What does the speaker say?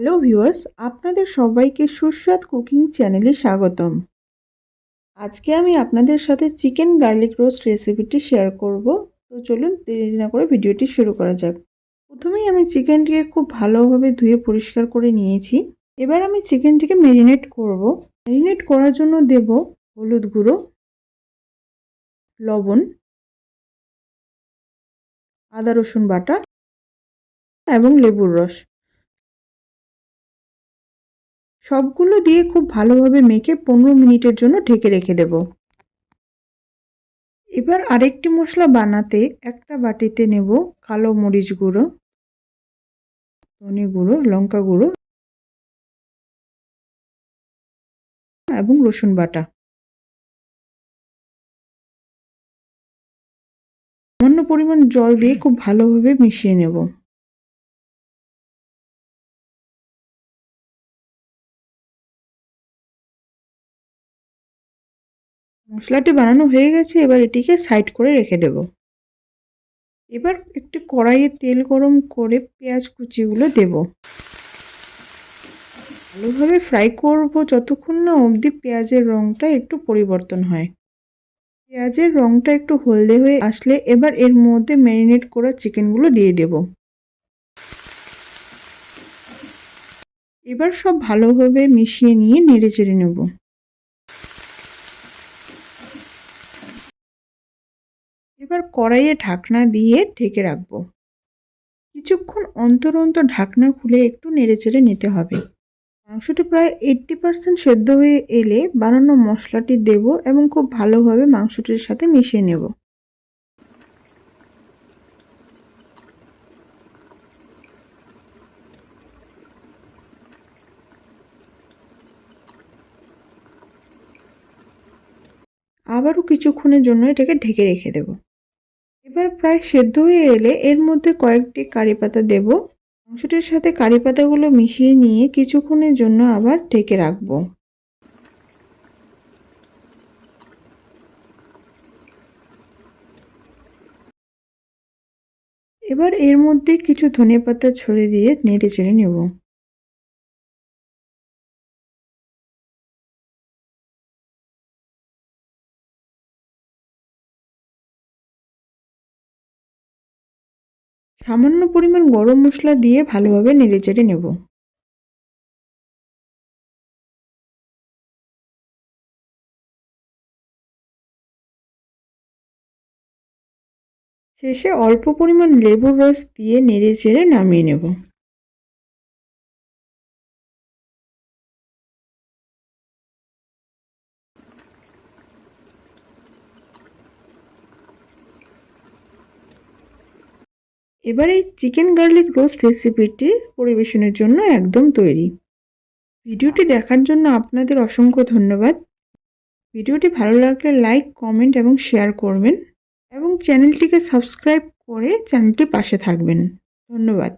Hello viewers, আপনাদের সবাইকে সুস্বাদ cooking চ্যানেলে স্বাগতম। আজকে আমি আপনাদের সাথে চিকেন গার্লিক রোস্ট রেসিপিটি শেয়ার করব। তো চলুন দেরি না করে ভিডিওটি শুরু করা যাক। প্রথমেই আমি চিকেনটিকে খুব ভালোভাবে ধুয়ে পরিষ্কার করে নিয়েছি। এবার আমি চিকেনটিকে ম্যারিনেট করব। ম্যারিনেট করার জন্য দেব হলুদ গুঁড়ো, লবণ, আদা রসুন বাটা এবং লেবুর রস। সবগুলো দিয়ে খুব ভালোভাবে মেখে 15 মিনিটের জন্য ঢেকে রেখে দেব। এবার আরেকটি মশলা বানাতে একটা বাটিতে নেব কালো মরিচ গুঁড়ো, ধনে গুঁড়ো, লঙ্কা গুঁড়ো এবং রসুন বাটা। সামান্য পরিমাণ জল দিয়ে খুব ভালোভাবে মিশিয়ে নেব। মশলাটি বানানো হয়ে গেছে, এবার এটিকে সাইড করে রেখে দেব। এবার একটি কড়াইয়ে তেল গরম করে পেঁয়াজ কুচিগুলো দেব। ভালোভাবে ফ্রাই করব যতক্ষণ না অবধি পেঁয়াজের রঙটা একটু পরিবর্তন হয়। পেঁয়াজের রঙটা একটু হলদে হয়ে আসলে এবার এর মধ্যে ম্যারিনেট করা চিকেনগুলো দিয়ে দেব। এবার সব ভালোভাবে মিশিয়ে নিয়ে নেড়েচেড়ে নেব। এবার কড়াইয়ে ঢাকনা দিয়ে ঢেকে রাখব। কিছুক্ষণ অন্তর অন্তর ঢাকনা খুলে একটু নেড়েচেড়ে নিতে হবে। মাংসটি প্রায় 80% সেদ্ধ হয়ে এলে বানানো মশলাটি দেব এবং খুব ভালোভাবে মাংসটির সাথে মিশিয়ে নেব। আবারও কিছুক্ষণের জন্য এটাকে ঢেকে রেখে দেব। এবার প্রায় সেদ্ধ হয়ে এলে এর মধ্যে কয়েকটি কারি পাতা দেব। মাংসটির সাথে কারি পাতাগুলো মিশিয়ে নিয়ে কিছুক্ষণের জন্য আবার ঢেকে রাখব। এবার এর মধ্যে কিছু ধনেপাতা ছড়িয়ে দিয়ে নেড়েচেড়ে নেব। সামান্য পরিমাণ গরম মশলা দিয়ে ভালোভাবে নেড়েচেড়ে নেব। শেষে অল্প পরিমাণ লেবুর রস দিয়ে নেড়েচেড়ে নামিয়ে নেব। এবার এই চিকেন গার্লিক রোস্ট রেসিপিটি পরিবেশনের জন্য একদম তৈরি। ভিডিওটি দেখার জন্য আপনাদের অসংখ্য ধন্যবাদ। ভিডিওটি ভালো লাগলে লাইক, কমেন্ট এবং শেয়ার করবেন এবং চ্যানেলটিকে সাবস্ক্রাইব করে চ্যানেলটির পাশে থাকবেন। ধন্যবাদ।